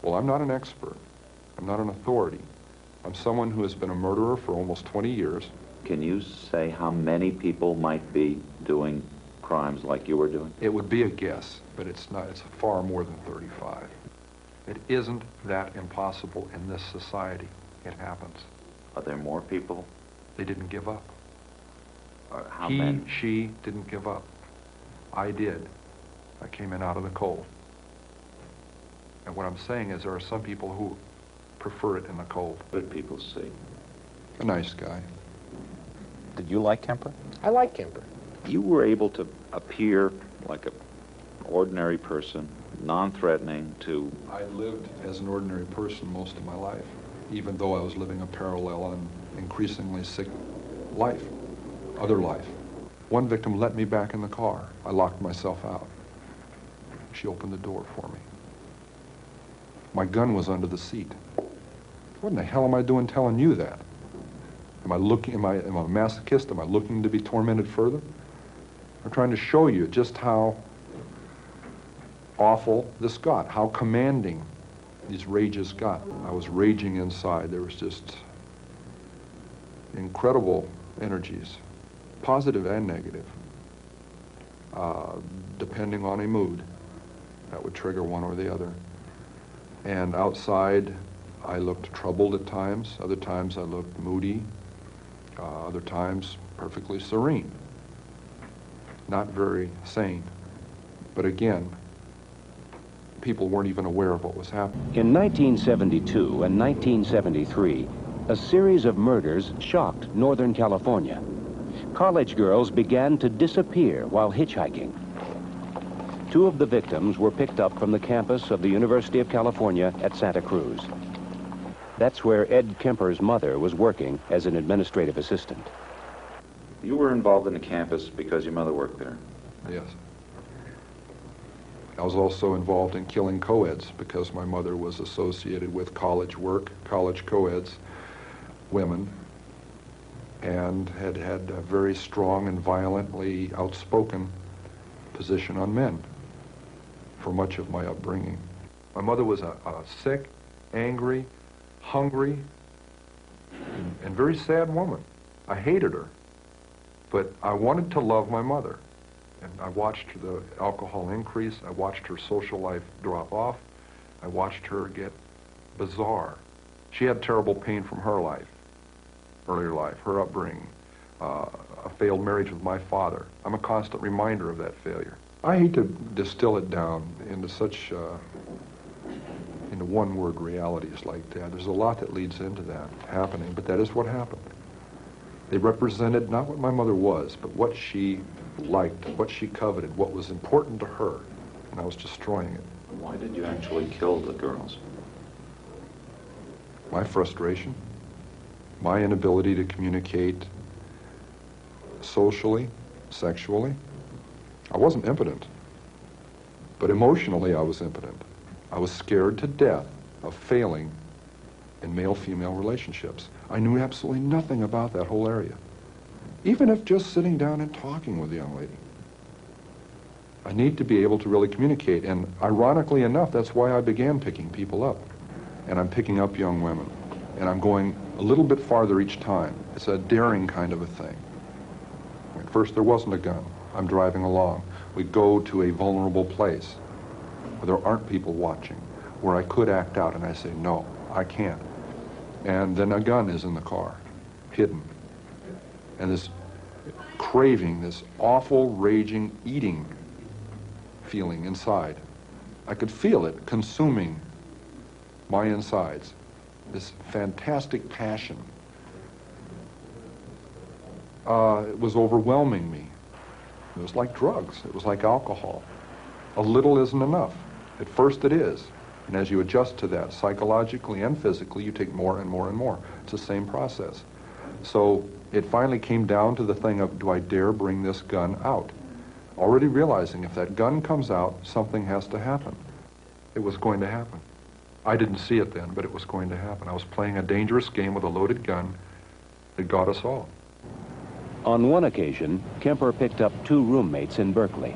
Well, I'm not an expert. I'm not an authority. I'm someone who has been a murderer for almost 20 years. Can you say how many people might be doing crimes like you were doing? It would be a guess, but it's not. It's far more than 35. It isn't that impossible in this society. It happens. Are there more people? They didn't give up. How many? She didn't give up. I did. I came in out of the cold. And what I'm saying is there are some people who prefer it in the cold. What did people see? A nice guy. Did you like Kemper? I like Kemper. You were able to appear like an ordinary person, non-threatening to... I lived as an ordinary person most of my life, even though I was living a parallel and increasingly sick life, other life. One victim let me back in the car. I locked myself out. She opened the door for me. My gun was under the seat. What in the hell am I doing telling you that? Am I a masochist? Am I looking to be tormented further? I'm trying to show you just how awful this got, how commanding these rages got. I was raging inside. There was just incredible energies, positive and negative, depending on a mood. That would trigger one or the other. And outside, I looked troubled at times. Other times, I looked moody. Other times, perfectly serene. Not very sane. But again, people weren't even aware of what was happening. In 1972 and 1973, a series of murders shocked Northern California. College girls began to disappear while hitchhiking. 2 of the victims were picked up from the campus of the University of California at Santa Cruz. That's where Ed Kemper's mother was working as an administrative assistant. You were involved in the campus because your mother worked there? Yes. I was also involved in killing co-eds because my mother was associated with college work, college co-eds, women, and had had a very strong and violently outspoken position on men for much of my upbringing. My mother was a sick, angry, hungry, and very sad woman. I hated her, but I wanted to love my mother. And I watched the alcohol increase. I watched her social life drop off. I watched her get bizarre. She had terrible pain from her life, earlier life, her upbringing, a failed marriage with my father. I'm a constant reminder of that failure. I hate to distill it down into such, into one-word realities like that. There's a lot that leads into that happening, but that is what happened. They represented not what my mother was, but what she liked, what she coveted, what was important to her, and I was destroying it. Why did you actually kill the girls? My frustration, my inability to communicate socially, sexually. I wasn't impotent, but emotionally I was impotent. I was scared to death of failing in male-female relationships. I knew absolutely nothing about that whole area, even if just sitting down and talking with a young lady. I need to be able to really communicate, and ironically enough, that's why I began picking people up. And I'm picking up young women, and I'm going a little bit farther each time. It's a daring kind of a thing. At first, there wasn't a gun. I'm driving along. We go to a vulnerable place where there aren't people watching, where I could act out, and I say, no, I can't. And then a gun is in the car, hidden. And this craving, this awful, raging, eating feeling inside. I could feel it consuming my insides, this fantastic passion. It was overwhelming me. It was like drugs. It was like alcohol. A little isn't enough. At first it is. And as you adjust to that, psychologically and physically, you take more and more and more. It's the same process. So it finally came down to the thing of, do I dare bring this gun out? Already realizing if that gun comes out, something has to happen. It was going to happen. I didn't see it then, but it was going to happen. I was playing a dangerous game with a loaded gun that got us all. On one occasion, Kemper picked up 2 roommates in Berkeley.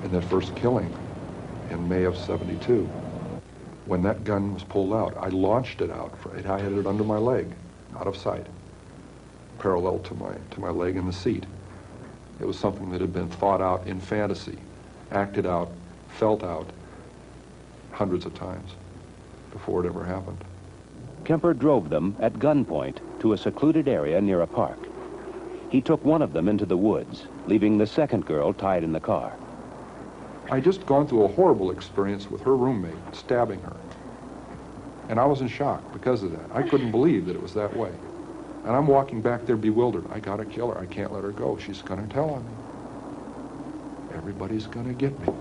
in that first killing in May of '72. When that gun was pulled out, I launched it out. I had it under my leg, out of sight, parallel to my leg in the seat. It was something that had been thought out in fantasy, acted out, felt out hundreds of times before it ever happened. Kemper drove them at gunpoint to a secluded area near a park. He took one of them into the woods, leaving the second girl tied in the car. I'd just gone through a horrible experience with her roommate, stabbing her. And I was in shock because of that. I couldn't believe that it was that way. And I'm walking back there bewildered. I gotta kill her. I can't let her go. She's gonna tell on me. Everybody's gonna get me.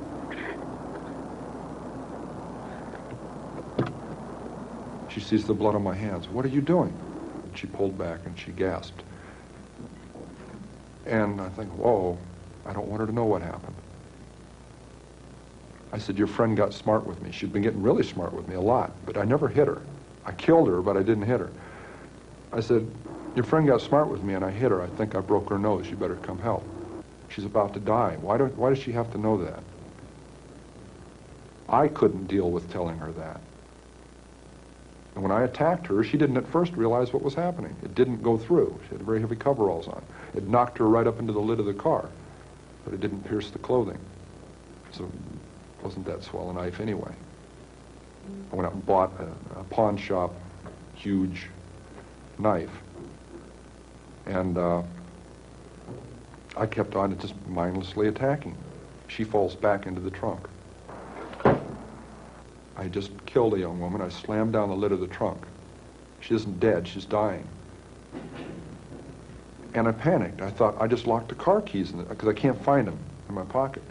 She sees the blood on my hands. What are you doing? And she pulled back and she gasped. And I think, whoa, I don't want her to know what happened. I said, your friend got smart with me. She'd been getting really smart with me a lot, but I never hit her. I killed her, but I didn't hit her. I said, your friend got smart with me and I hit her. I think I broke her nose. You better come help. She's about to die. Why does she have to know that? I couldn't deal with telling her that. And when I attacked her, she didn't at first realize what was happening. It didn't go through. She had very heavy coveralls on. It knocked her right up into the lid of the car, but it didn't pierce the clothing. So it wasn't that swell a knife anyway. I went out and bought a pawn shop, huge knife. And I kept on just mindlessly attacking. She falls back into the trunk. I just killed a young woman. I slammed down the lid of the trunk. She isn't dead, she's dying. And I panicked. I thought, I just locked the car keys in it, because I can't find them in my pocket.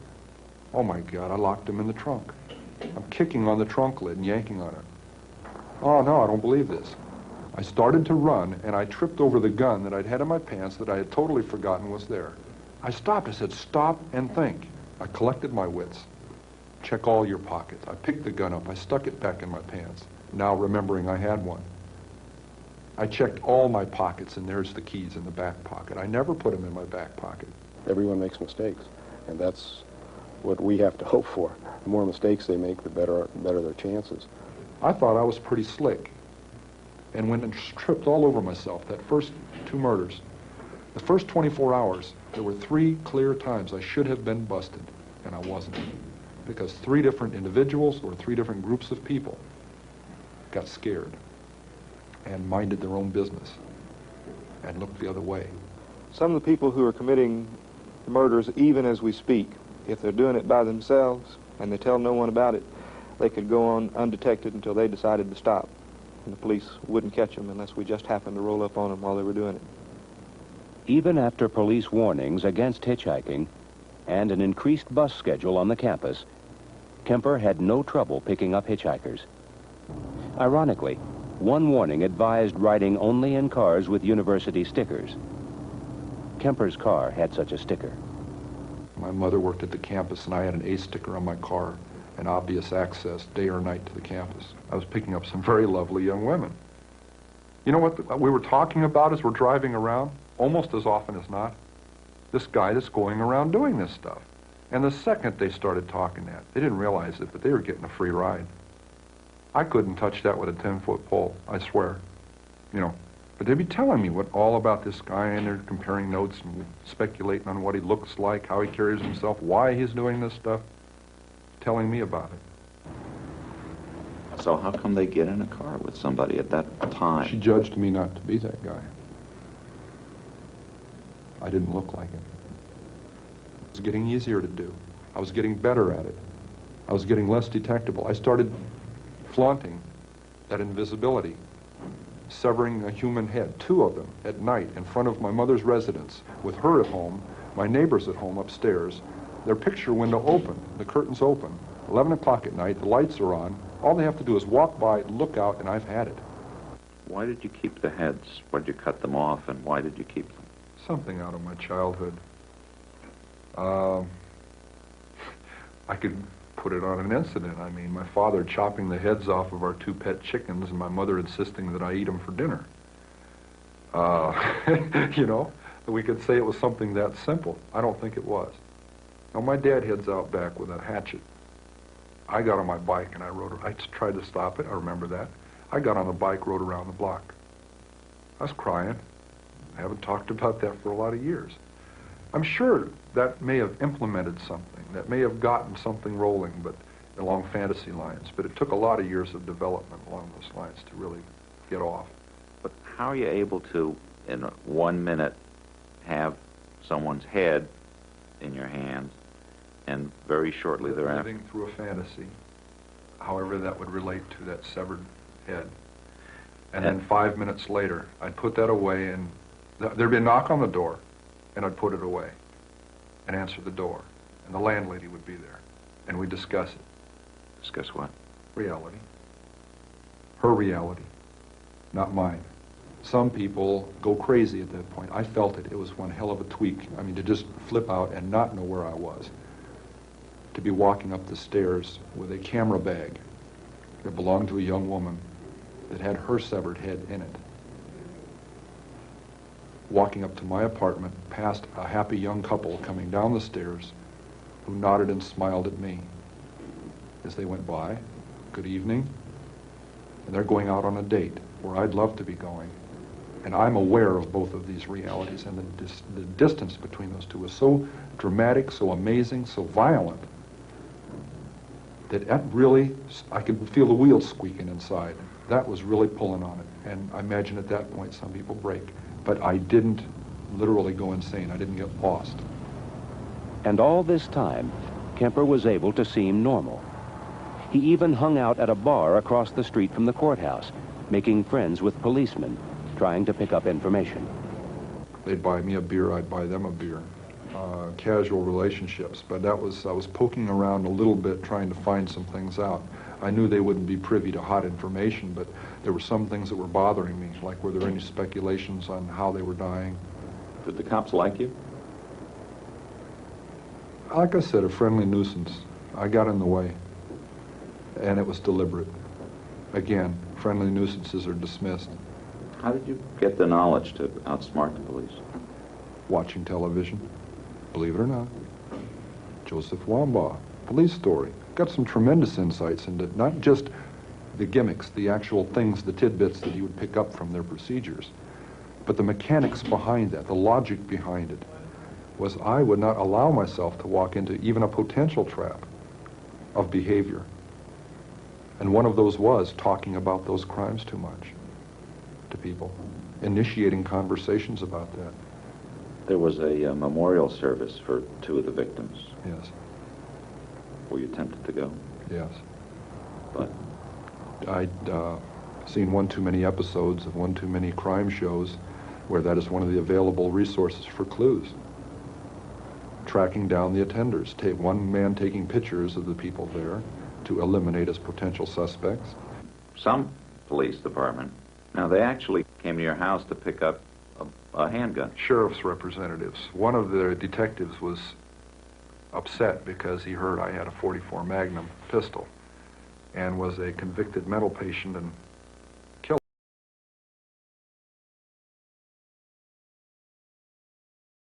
Oh my God, I locked them in the trunk. I'm kicking on the trunk lid and yanking on it. Oh no, I don't believe this. I started to run, and I tripped over the gun that I'd had in my pants that I had totally forgotten was there. I stopped. I said, stop and think. I collected my wits. Check all your pockets. I picked the gun up. I stuck it back in my pants, now remembering I had one. I checked all my pockets, and there's the keys in the back pocket. I never put them in my back pocket. Everyone makes mistakes, and that's what we have to hope for. The more mistakes they make, the better their chances. I thought I was pretty slick, and went and tripped all over myself. That first 2 murders, the first 24 hours, there were 3 clear times I should have been busted, and I wasn't. Because 3 different individuals or 3 different groups of people got scared and minded their own business and looked the other way. Some of the people who are committing murders, even as we speak, if they're doing it by themselves and they tell no one about it, they could go on undetected until they decided to stop. And the police wouldn't catch them unless we just happened to roll up on them while they were doing it. Even after police warnings against hitchhiking and an increased bus schedule on the campus, Kemper had no trouble picking up hitchhikers. Ironically, one warning advised riding only in cars with university stickers. Kemper's car had such a sticker. My mother worked at the campus, and I had an A sticker on my car, an obvious access day or night to the campus. I was picking up some very lovely young women. You know what we were talking about as we're driving around? Almost as often as not, this guy that's going around doing this stuff. And the second they started talking that, they didn't realize it, but they were getting a free ride. I couldn't touch that with a 10-foot pole, I swear. You know, but they'd be telling me all about this guy, and they're comparing notes and speculating on what he looks like, how he carries himself, why he's doing this stuff, telling me about it. So how come they get in a car with somebody at that time? She judged me not to be that guy. I didn't look like him. It was getting easier to do. I was getting better at it. I was getting less detectable. I started flaunting that invisibility, severing a human head, 2 of them, at night in front of my mother's residence, with her at home, my neighbors at home upstairs, their picture window open, the curtains open, 11 o'clock at night, the lights are on. All they have to do is walk by, look out, and I've had it. Why did you keep the heads? Why did you cut them off, and why did you keep them? Something out of my childhood. I could put it on an incident. I mean, my father chopping the heads off of our 2 pet chickens, and my mother insisting that I eat them for dinner. You know, we could say it was something that simple. I don't think it was. Now, my dad heads out back with a hatchet. I got on my bike and I tried to stop it, I remember that. I got on the bike, rode around the block. I was crying. I haven't talked about that for a lot of years. I'm sure that may have implemented something, that may have gotten something rolling, but along fantasy lines, but it took a lot of years of development along those lines to really get off. But how are you able to, in 1 minute, have someone's head in your hands, and very shortly thereafter? Living through a fantasy, however that would relate to that severed head. And then 5 minutes later, I'd put that away, and there'd be a knock on the door, and I'd put it away and answer the door, and the landlady would be there, and we'd discuss it. Discuss what? Reality. Her reality, not mine. Some people go crazy at that point. I felt it. It was one hell of a tweak. I mean, to just flip out and not know where I was. To be walking up the stairs with a camera bag that belonged to a young woman that had her severed head in it. Walking up to my apartment past a happy young couple coming down the stairs who nodded and smiled at me as they went by. Good evening. And they're going out on a date where I'd love to be going. And I'm aware of both of these realities, and the distance between those two is so dramatic, so amazing, so violent, that really, I could feel the wheels squeaking inside. That was really pulling on it. And I imagine at that point some people break. But I didn't literally go insane. I didn't get lost. And all this time, Kemper was able to seem normal. He even hung out at a bar across the street from the courthouse, making friends with policemen, trying to pick up information. They'd buy me a beer, I'd buy them a beer. Casual relationships, but I was poking around a little bit trying to find some things out. I knew they wouldn't be privy to hot information, but there were some things that were bothering me, like were there any speculations on how they were dying. Did the cops like you? Like I said, a friendly nuisance. I got in the way, and it was deliberate. Again, friendly nuisances are dismissed. How did you get the knowledge to outsmart the police? Watching television, believe it or not. Joseph Wambaugh, police story. Got some tremendous insights into not just the gimmicks, the actual things, the tidbits that he would pick up from their procedures, but the mechanics behind that, the logic behind it, was I would not allow myself to walk into even a potential trap of behavior. And one of those was talking about those crimes too much to people, initiating conversations about that. There was a memorial service for 2 of the victims. Yes. Were you tempted to go? Yes. But I'd seen one too many episodes of one too many crime shows where that is one of the available resources for clues. Tracking down the attenders. One man taking pictures of the people there to eliminate as potential suspects. some police department, now they actually came to your house to pick up a handgun. Sheriff's representatives. One of the detectives was upset because he heard I had a .44 Magnum pistol and was a convicted mental patient and